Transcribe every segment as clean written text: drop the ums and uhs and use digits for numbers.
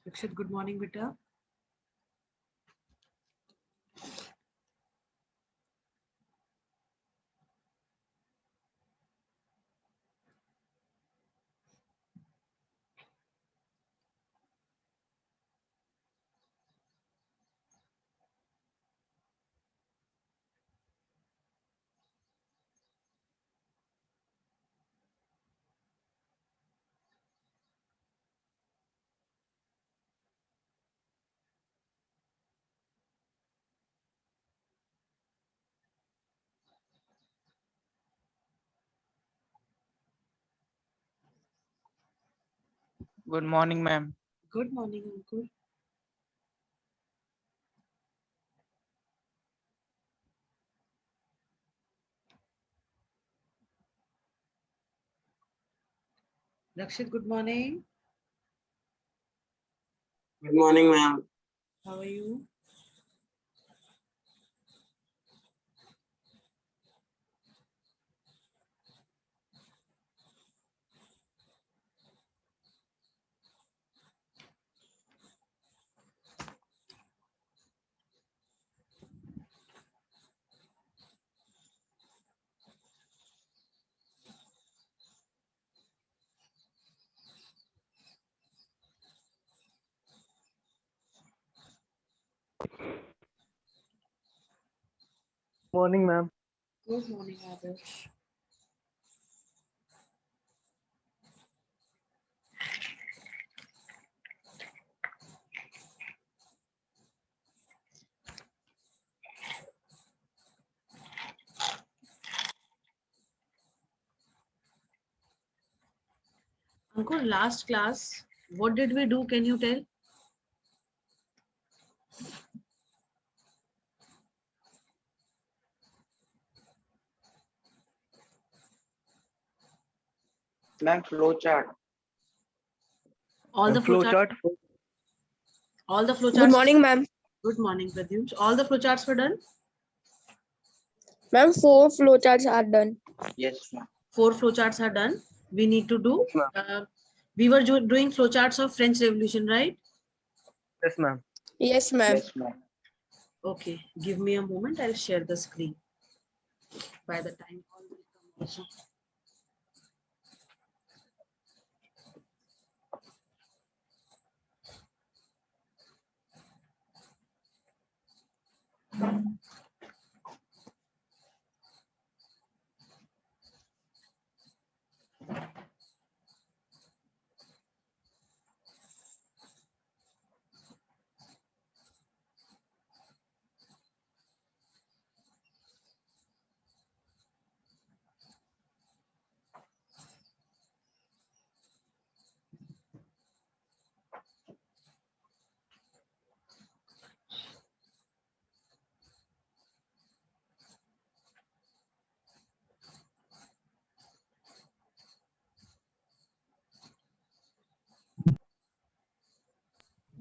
Rakshit, good morning, beta. Good morning, ma'am. Good morning, Ankur. Rakshit, good morning. Good morning, ma'am. How are you? Morning, ma'am. Good morning, Adarsh. Ankur, last class, what did we do? Can you tell? Ma'am, flow chart. All the Flow flowcharts. chart. All the flowcharts. Good morning, ma'am. Good morning, Pradyumsh. All the flowcharts were done. Ma'am, 4 flowcharts are done. Yes, ma'am. 4 flowcharts are done. We need to do. We were doing flowcharts of French Revolution, right? Yes, ma'am. Yes, ma'am. Yes, ma'am. Okay, give me a moment. I'll share the screen. By the time all will come also.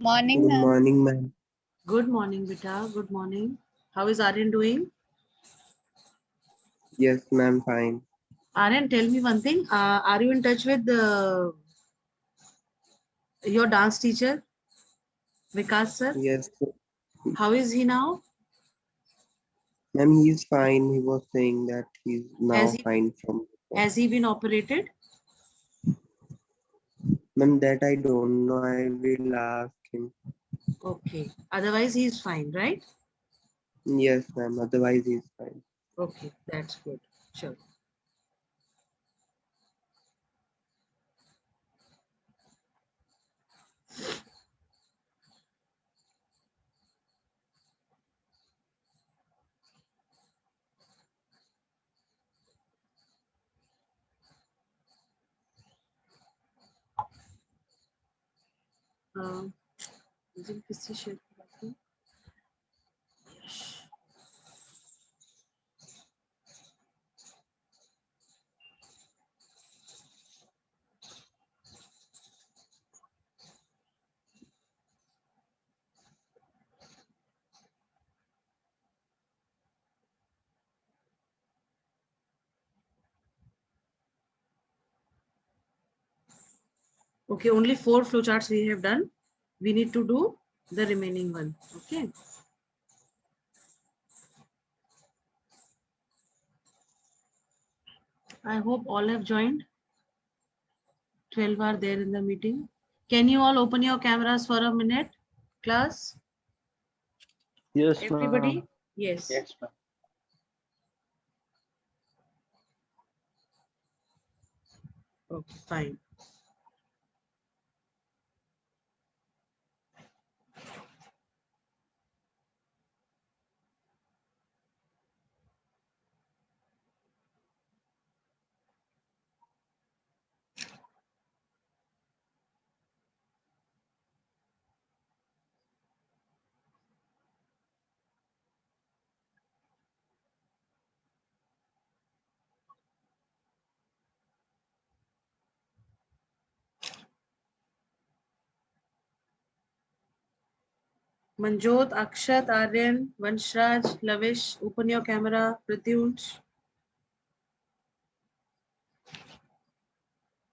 Morning, Good ma'am. morning, ma'am. Good morning, Vita. Good morning. How is Aryan doing? Yes, ma'am, fine. Aryan, tell me one thing. Are you in touch with your dance teacher, Vikas sir? Yes, How is he now? ma'am, he's fine. He was saying that he's Has now he fine from. has he been operated? Ma'am, that I don't know. I will ask him. Okay. Otherwise, he is fine, right? Yes, ma'am. Otherwise, he's fine. Okay, that's good. Sure. मुझे किससे share किया था? यश। Okay, only 4 flowcharts we have done. We need to do the remaining one. Okay. I hope all have joined. 12 are there in the meeting. Can you all open your cameras for a minute, class? Yes, Everybody? ma'am. Yes. Yes, ma'am. Okay, fine. Manjot, Akshat, Aryan, Vanshraj, Lavish, open your camera. Pratyunsh.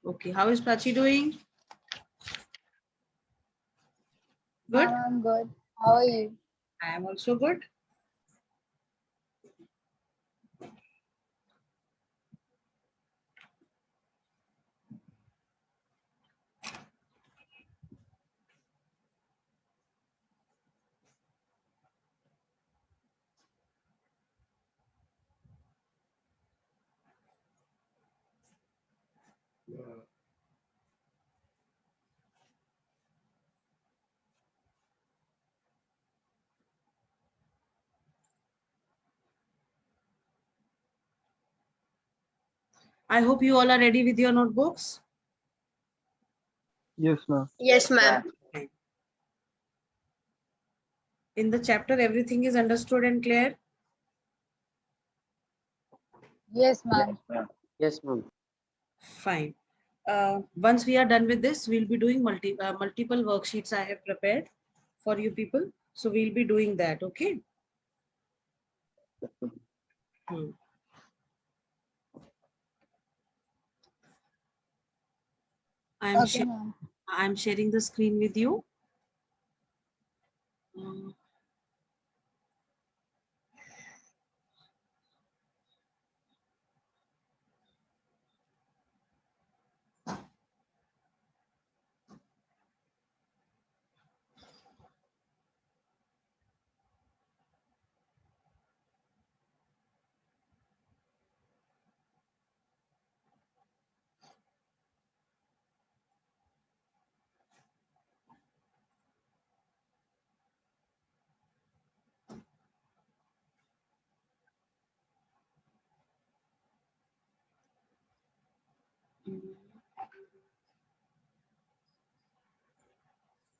Okay, how is Prachi doing? Good? Ma'am, I'm good. How are you? I am also good. I hope you all are ready with your notebooks. Yes, ma'am. Yes, ma'am. In the chapter, everything is understood and clear. Yes, ma'am. Yes, ma'am. Fine. Once we are done with this, we'll be doing multiple worksheets I have prepared for you people. So we'll be doing that, okay? Hmm. Okay, ma'am. I'm sharing the screen with you.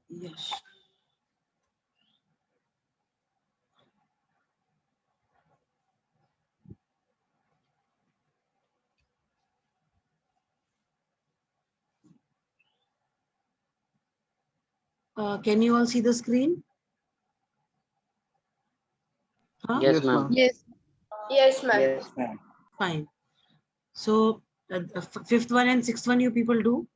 Yes. Can you all see the screen? Huh? Yes, Yes, ma'am. ma'am. Yes. Yes, ma'am. Yes, ma'am. Fine. So fifth one and sixth one you people do.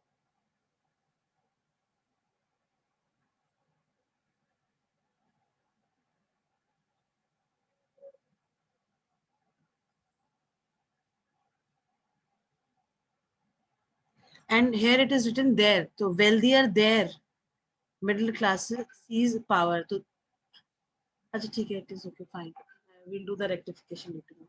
And here it is written there. So wealthier there. Middle class sees power. So, अच्छा ठीक है, it is okay, fine. We'll do the rectification later on.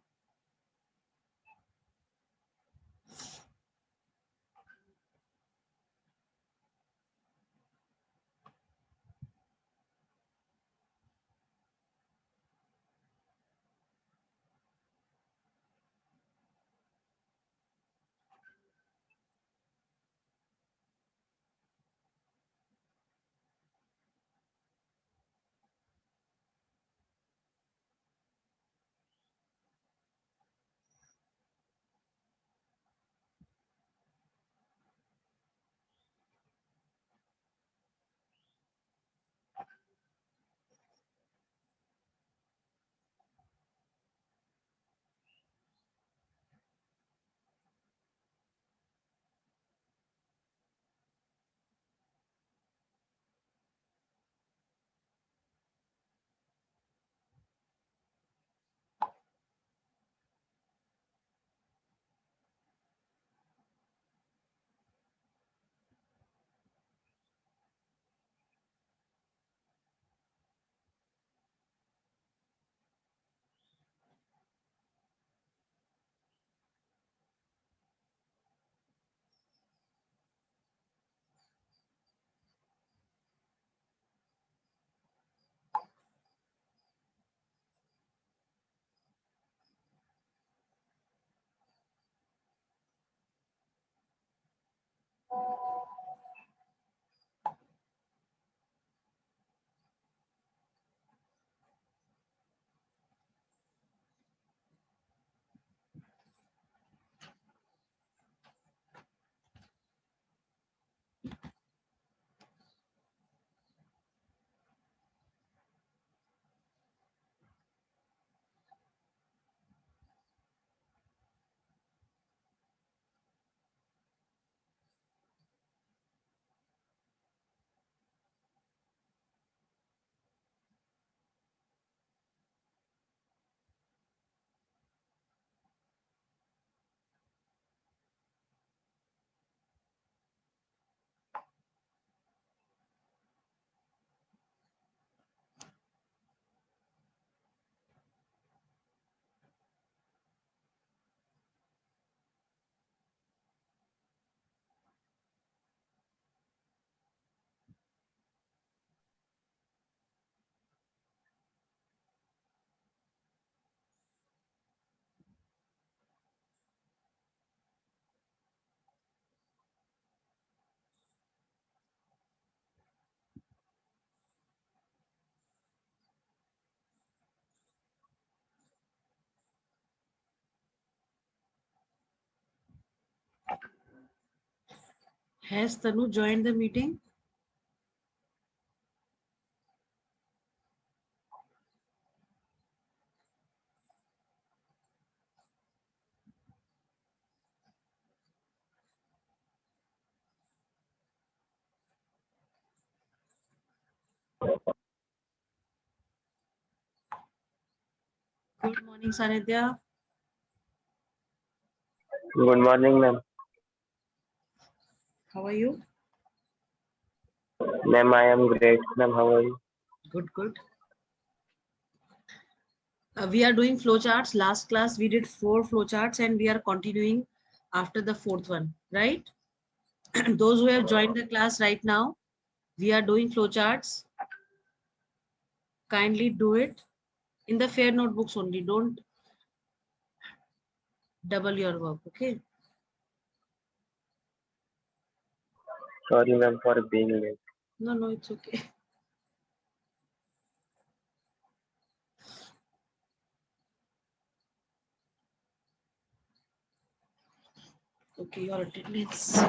Has Tanu joined the meeting? Good morning, Sanidhya. Good morning, ma'am. How are you? Ma'am, I am great. Ma'am, how are you? Good, good. We are doing flowcharts. Last class we did 4 flowcharts and we are continuing after the 4th one, right? Those who have joined the class right now, we are doing flowcharts. Kindly do it in the fair notebooks only. Don't double your work, okay? Sorry, ma'am, for being late. No, no, it's okay. Okay, your attendance.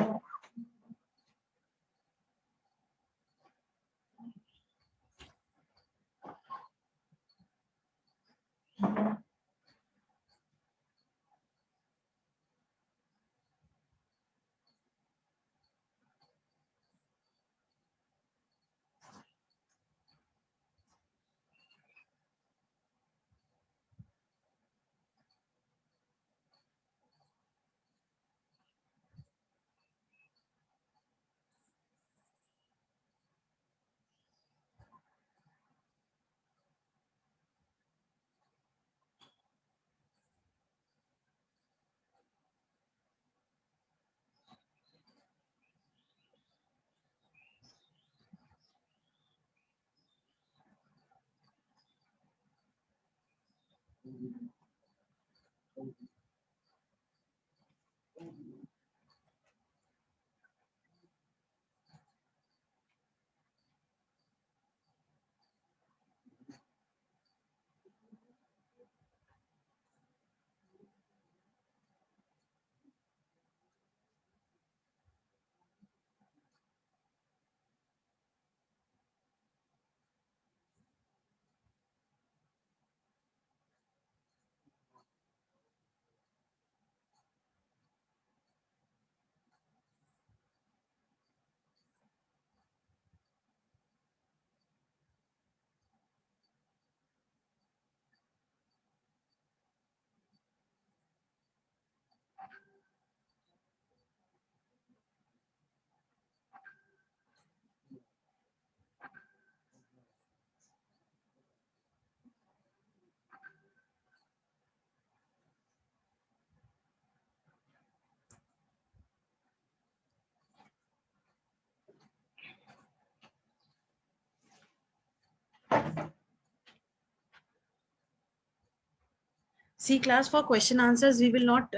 See, class, for question answers, we will not,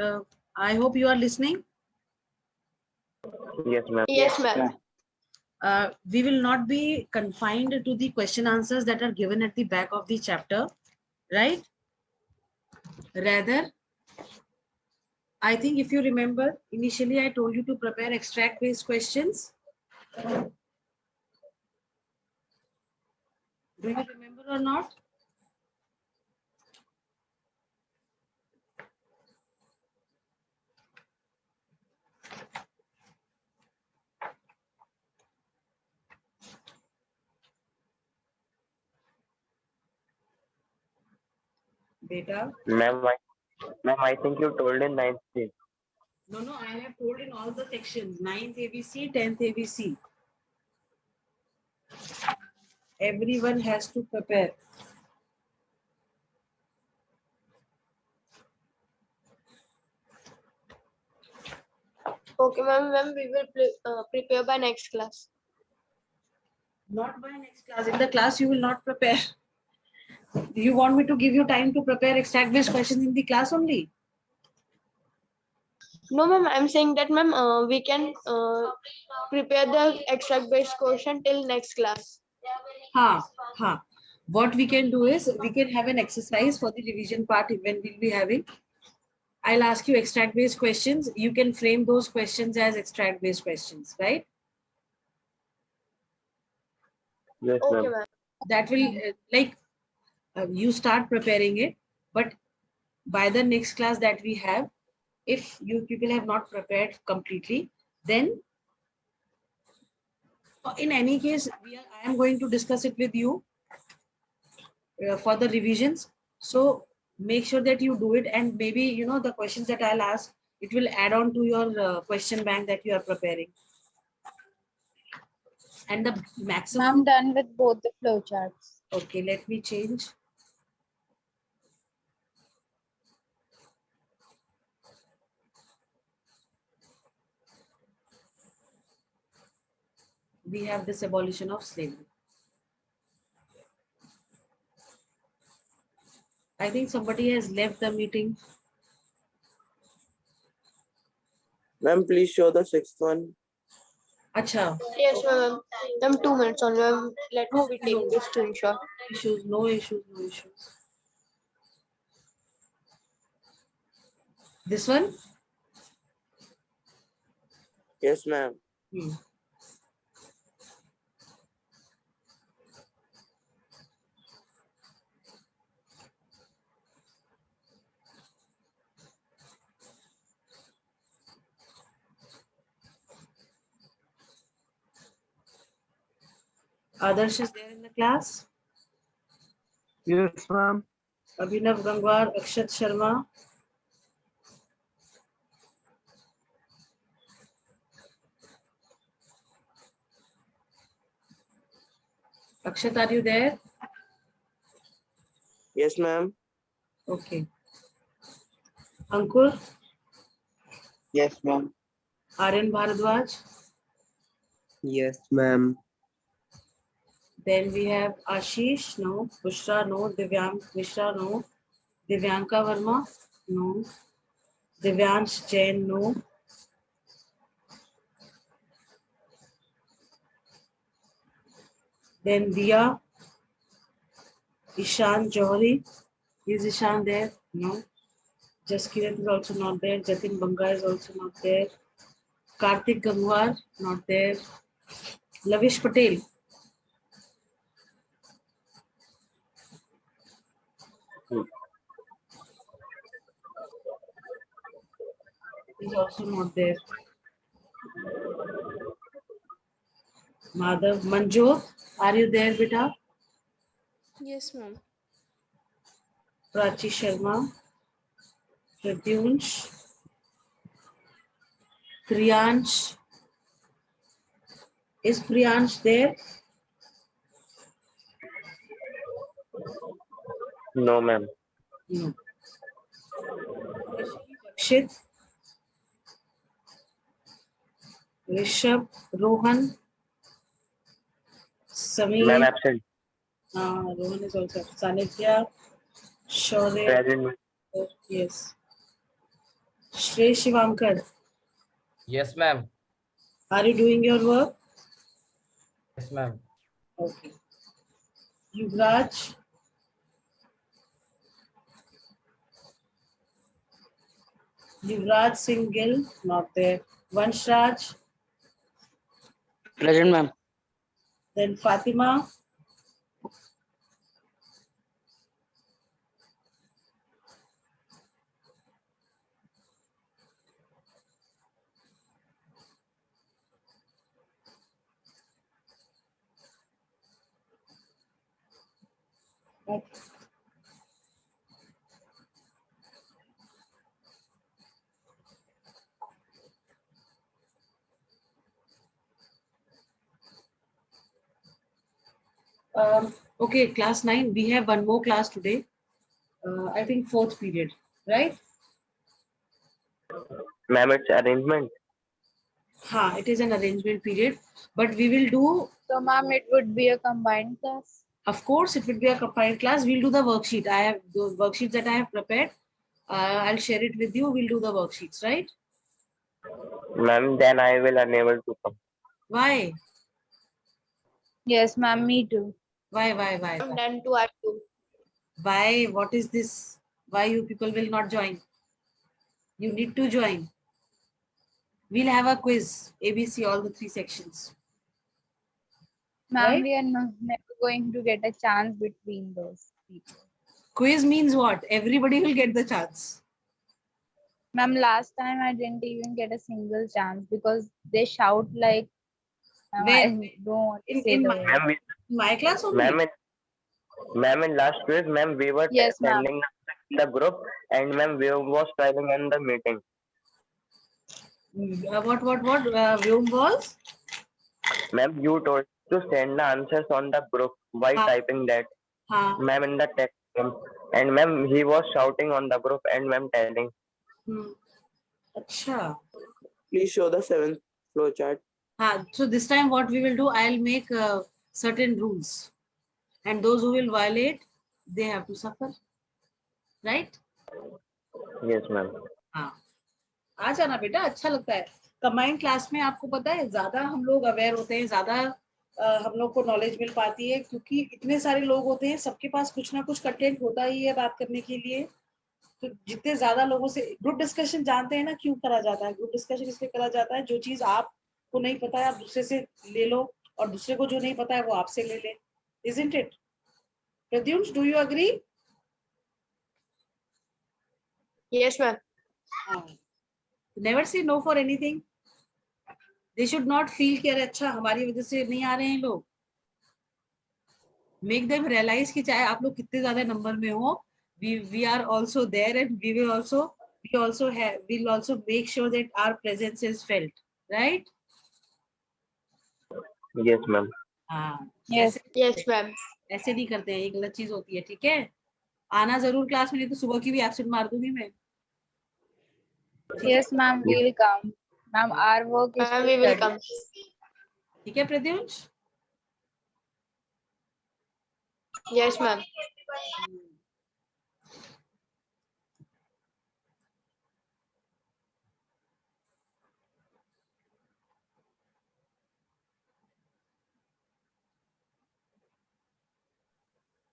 I hope you are listening. Yes, ma'am. Yes, ma'am. We will not be confined to the question answers that are given at the back of the chapter, right? Rather, I think if you remember, initially I told you to prepare extract based questions. Do you remember or not? Beta? Ma'am, I think you told in ninth day. No, I have told in all the sections, 9th ABC, 10th ABC. Everyone has to prepare. Okay, ma'am. We will prepare by next class. Not by next class. In the class, you will not prepare. You want me to give you time to prepare extract based questions in the class only? No, ma'am. I'm saying that, ma'am, we can prepare the extract based question till next class. Ha. What we can do is we can have an exercise for the revision part when we'll be having. I'll ask you extract based questions. You can frame those questions as extract based questions, right? Yes, Okay, ma'am. ma'am. That will you start preparing it, but by the next class that we have, if you people have not prepared completely, then in any case, I am going to discuss it with you for the revisions. So make sure that you do it, and maybe the questions that I'll ask, it will add on to your question bank that you are preparing. And the maximum. I'm done with both the flowcharts. Okay, let me change. We have this abolition of slavery. I think somebody has left the meeting. Ma'am, please show the sixth one. Acha. Yes, ma'am. Ma'am, 2 minutes only, ma'am. Let me take this screenshot. No issues. This one? Yes, ma'am. Adarsh is there in the class. Yes, ma'am. Abhinav Gangwar, Akshat Sharma. Akshat, are you there? Yes, ma'am. Okay. Ankur, Yes, ma'am. Aryan Bharadwaj. Yes, ma'am. Then we have Ashish, no. Bushra, no. Divyank Mishra, no. Divyanka Verma, no. Divyansh Jain, no. Then Dia, Ishan Johari. Is Ishan there? No. Jaskirat is also not there. Jatin Banga is also not there. Karthik Gangwar, not there. Lavish Patel. Is also not there. Madhav Manjot, are you there, beta? Yes, ma'am. Prachi Sharma, Pratyunsh, Priyansh. Is Priyansh there? No, ma'am. No. Rakshit, Rishabh, Rohan, Ma'am, Sameer. absent. Rohan is also Sanitya, Shaurya. Present. Yes. Shrey Shivamkar. Yes, ma'am. Are you doing your work? Yes, ma'am. Okay. Yuvraj. Yuvraj Singhal, not there. Vanshraj. Present, ma'am. Then Fatima. Okay. Okay, class 9, we have one more class today. I think 4th period, right? Ma'am, it's arrangement. Ha, it is an arrangement period, but we will do, So, ma'am, it would be a combined class. of course, it will be a combined class. We'll do the worksheet. I have those worksheets that I have prepared. I'll share it with you. We'll do the worksheets, right? Ma'am, then I will unable to come. Why? Yes, ma'am, me too. Why? Then to add two. Why? What is this? Why you people will not join? You need to join. We'll have a quiz, ABC, all the 3 sections. Ma'am, Right? we are never going to get a chance between those people. Quiz means what? Everybody will get the chance. Ma'am, last time I didn't even get a single chance because they shout like, ma'am, Where? I don't want to In, say in the my, word. Ma'am, my class only? ma'am, in last quiz, ma'am, we were Yes, ma'am. sending the group, and ma'am, we was telling in the meeting. What? Vyom was? Ma'am, you told to send the answers on the group by Ha. typing that, Ha. ma'am, in the text. And ma'am, he was shouting on the group, and ma'am telling. Acha. Please show the 7th flowchart. So this time what we will do, I'll make certain rules. And those who will violate, they have to suffer. Right? Yes, ma'am. हाँ आ जाना बेटा, अच्छा लगता है combined class में। आपको पता है ज्यादा हम लोग अवेयर होते हैं, ज्यादा हम लोग को नॉलेज मिल पाती है, क्योंकि इतने सारे लोग होते हैं, सबके पास कुछ ना कुछ कंटेंट होता ही है बात करने के लिए। तो जितने ज्यादा लोगों से ग्रुप डिस्कशन, जानते हैं ना क्यों करा जाता है? ग्रुप डिस्कशन इसलिए करा जाता है, जो चीज आपको नहीं पता है आप दूसरे से ले लो, और दूसरे को जो नहीं पता है वो आपसे ले ले। Isn't it? Pradyumsh, do you agree? Yes, ma'am. Never say no for anything. They should not feel कि अरे अच्छा हमारी वजह से नहीं आ रहे हैं लोग। Make them realize कि चाहे आप लोग कितने ज्यादा नंबर में हो, we are also there, and we'll also make sure that our presence is felt, right? Yes, ma'am. हाँ, Yes. Yes, ma'am. ऐसे नहीं करते हैं, ये गलत चीज होती है, ठीक है? आना जरूर क्लास में, नहीं तो सुबह की भी एब्सेंट मार दूंगी मैं। Yes, ma'am, we will come. Ma'am, our work is Ma'am, to we will study. come. ठीक है प्रद्युम्श? Yes, ma'am.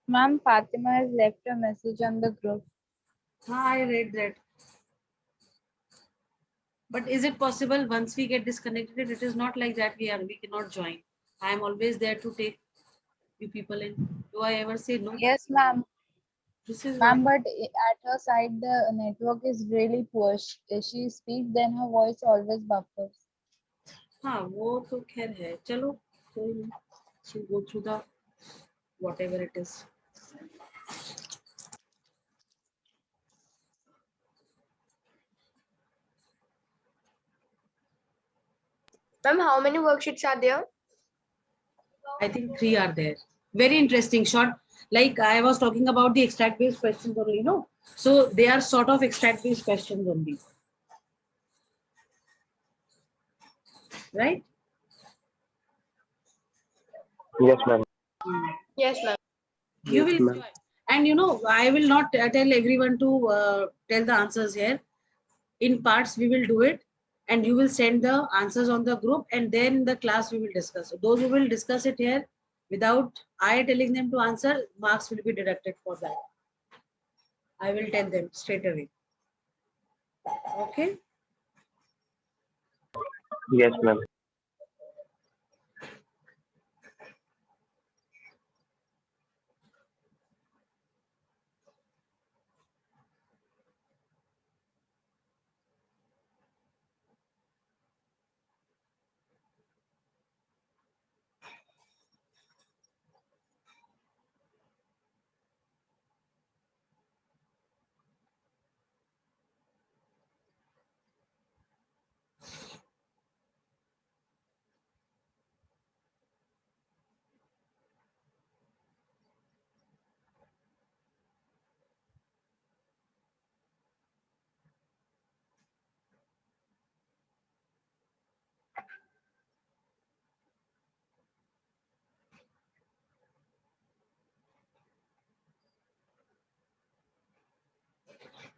Ma'am, Fatima has left a message on the group. I read that. But is it possible once we get disconnected? It is not like that we cannot join. I am always there to take you people in. Do I ever say no? Yes, ma'am. This is Ma'am, but at her side, the network is really poor. If she speaks, then her voice always buffers. हाँ वो तो खैर है, चलो कोई नहीं, she'll go through the whatever it is. Ma'am, how many worksheets are there? I think 3 are there. Very interesting, short. Like I was talking about the extract based questions only, no? So they are sort of extract based questions only. Right? Yes, ma'am. Yes, ma'am. You Yes, will ma'am. enjoy. And you know, I will not tell everyone to tell the answers here. In parts, we will do it. and you will send the answers on the group, and then in the class we will discuss. So those who will discuss it here without I telling them to answer, marks will be deducted for that. I will tell them straight away. Okay. Yes, ma'am.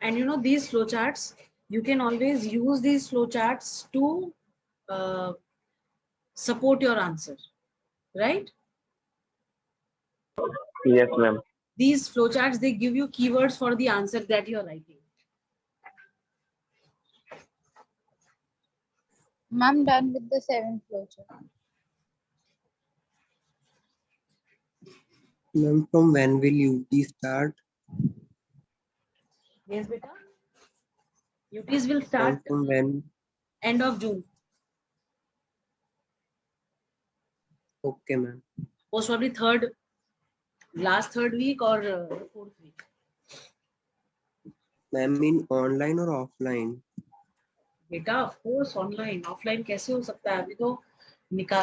And you know, these flowcharts, you can always use these flowcharts to support your answer, right? Yes, ma'am. These flowcharts, they give you keywords for the answer that you're writing. Ma'am, done with the 7th flowchart. Ma'am, from when will UT start? Yes, beta. UTs will Ma'am, start from when? end of June. Okay, ma'am. Most probably last third week or fourth week. Ma'am, in online or offline? बेटा of course online, offline कैसे हो सकता है? अभी तो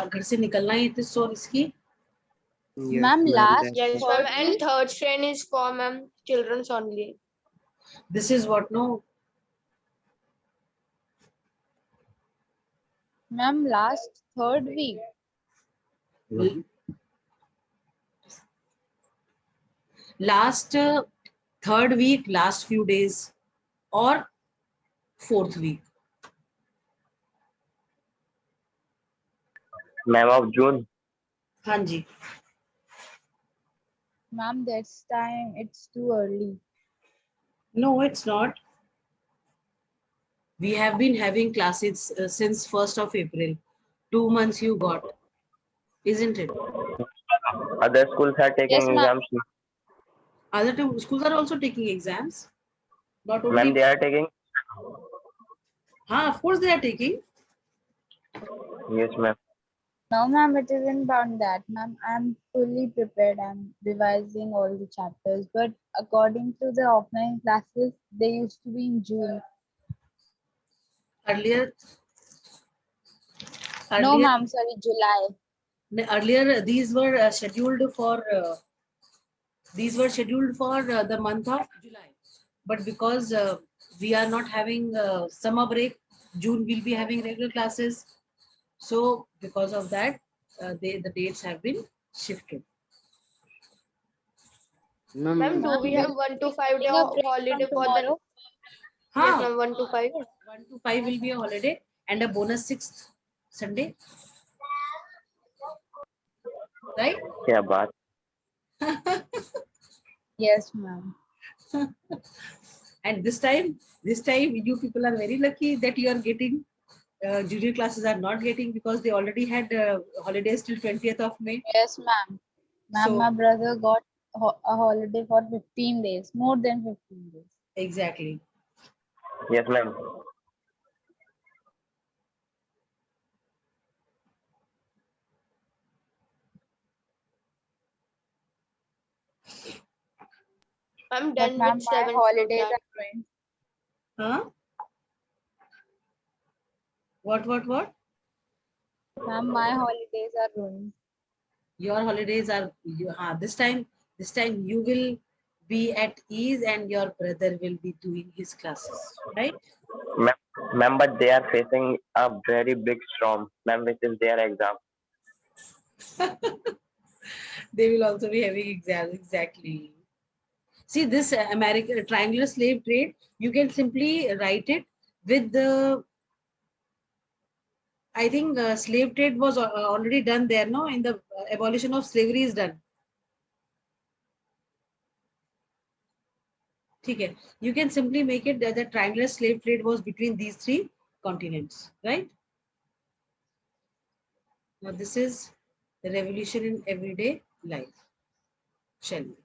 घर से निकलना ही इतने so risky. Yes, Ma'am, ma'am. last That's Yes, it. ma'am. third And week. third strain is for ma'am children's only. This is what, no? Ma'am, last third week. Last third week, last few days, or fourth week. Ma'am, of June. हाँ जी. Ma'am, this time it's too early. No, it's not. We have been having classes since 1st of April. 2 months you got, isn't it? Other schools are taking Yes, ma'am. exams. Other schools are also taking exams. Not only. Ma'am, they are taking. Of course they are taking. Yes, ma'am. No, ma'am, it isn't about that. Ma'am, I'm fully prepared. I'm revising all the chapters. But according to the offline classes, they used to be in June. Earlier, No, ma'am, sorry, July. earlier these were scheduled for the month of July, but because we are not having summer break, June will be having regular classes, so because of that the dates have been shifted. Ma'am, do we have 1 to 5 day Taking a break holiday from for the? tomorrow. Yes, ma'am. 1 to 5. 1 to 5 will be a holiday and a bonus 6th Sunday, right? क्या बात. Yes, ma'am. And this time you people are very lucky that you are getting junior classes are not getting, because they already had holidays till 20th of May. Yes, ma'am. Ma'am, So- my brother got a holiday for 15 days, more than 15 days. Exactly. Yes, ma'am. I'm But done ma'am, with my 7 holidays flowchart. are ruined. Huh? What? Ma'am, my holidays are ruined. Your holidays are this time you will be at ease and your brother will be doing his classes, right? Ma'am, but they are facing a very big storm, ma'am, which is their exam. They will also be having exams. Exactly. See, this American triangular slave trade, you can simply write it with the I think slave trade was already done there, no? In the abolition of slavery is done. Okay, you can simply make it that the triangular slave trade was between these three continents, right? Now this is the revolution in everyday life. Shall we?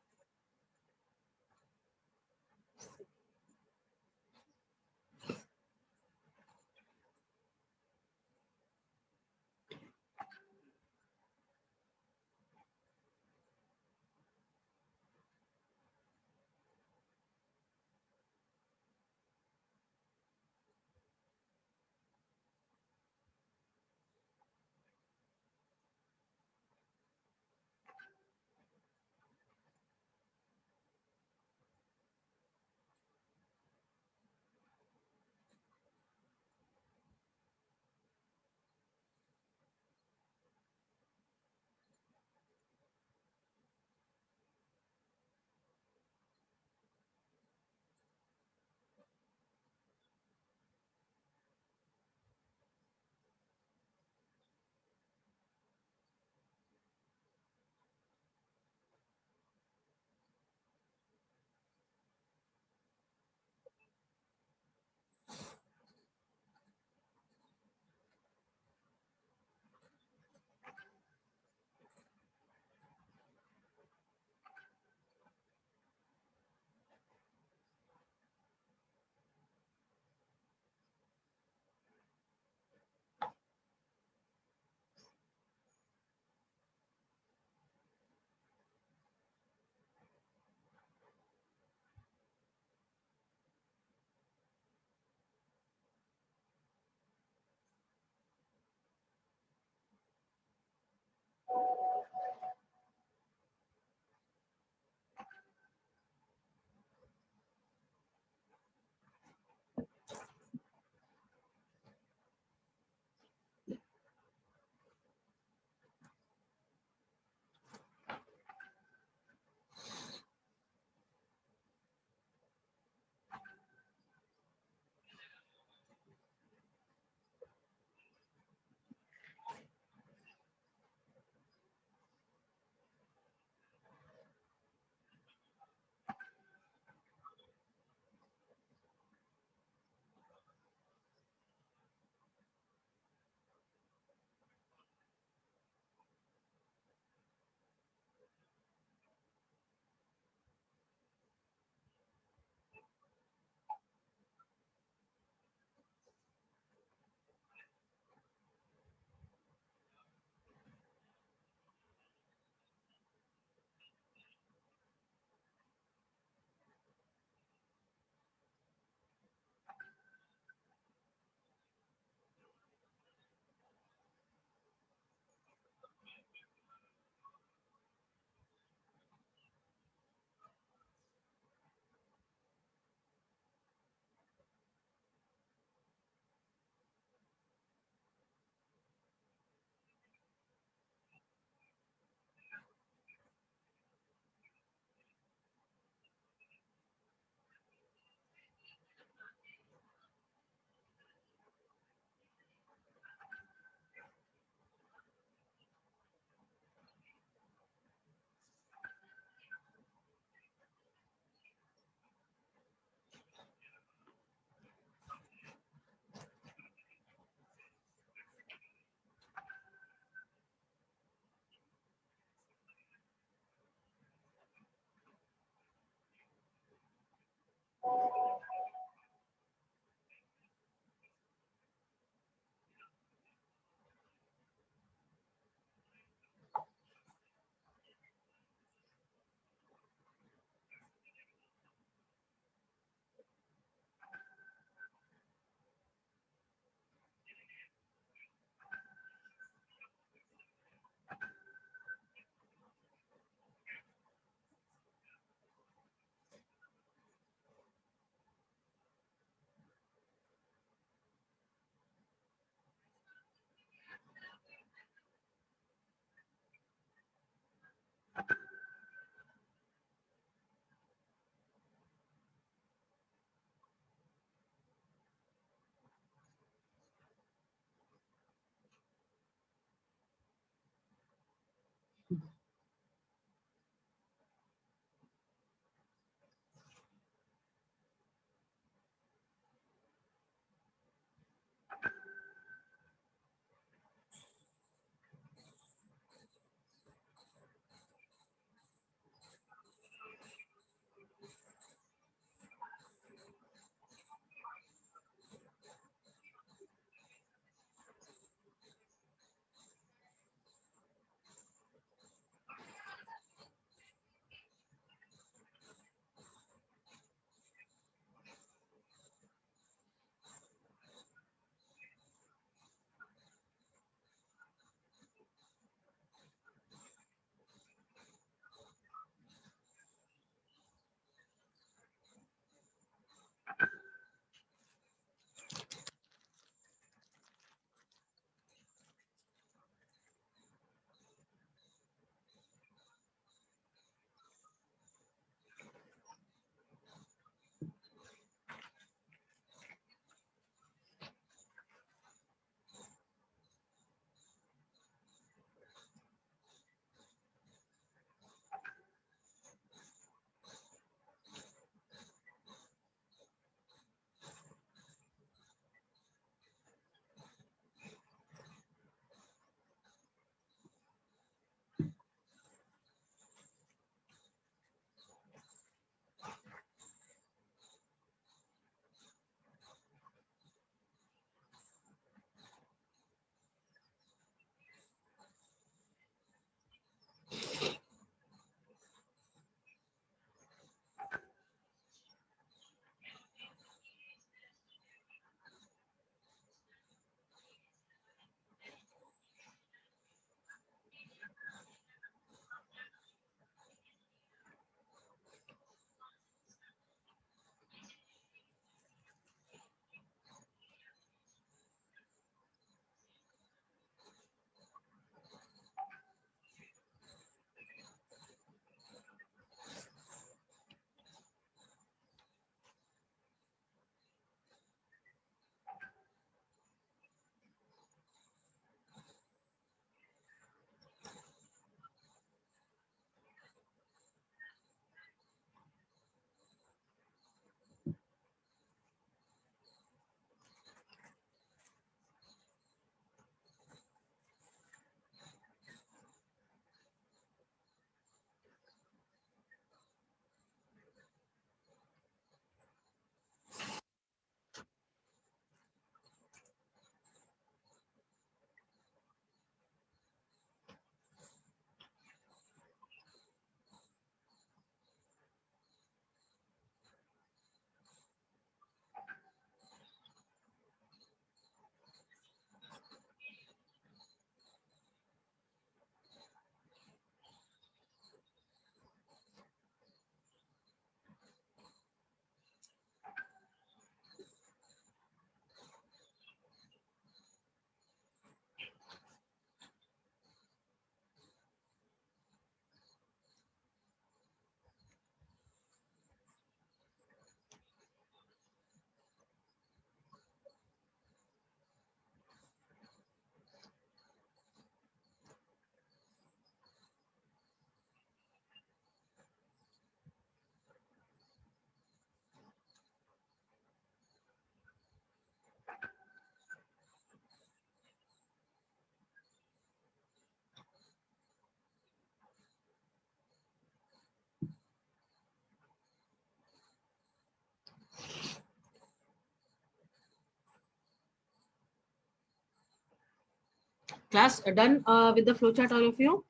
Class done with the flowchart, all of you?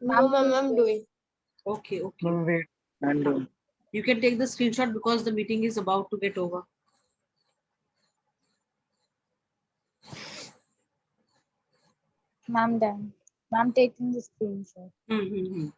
No, ma'am, I'm doing. Okay, okay. Ma'am, wait. I'm doing. You can take the screenshot because the meeting is about to get over. Ma'am, done. Ma'am, taking the screenshot. Hmm.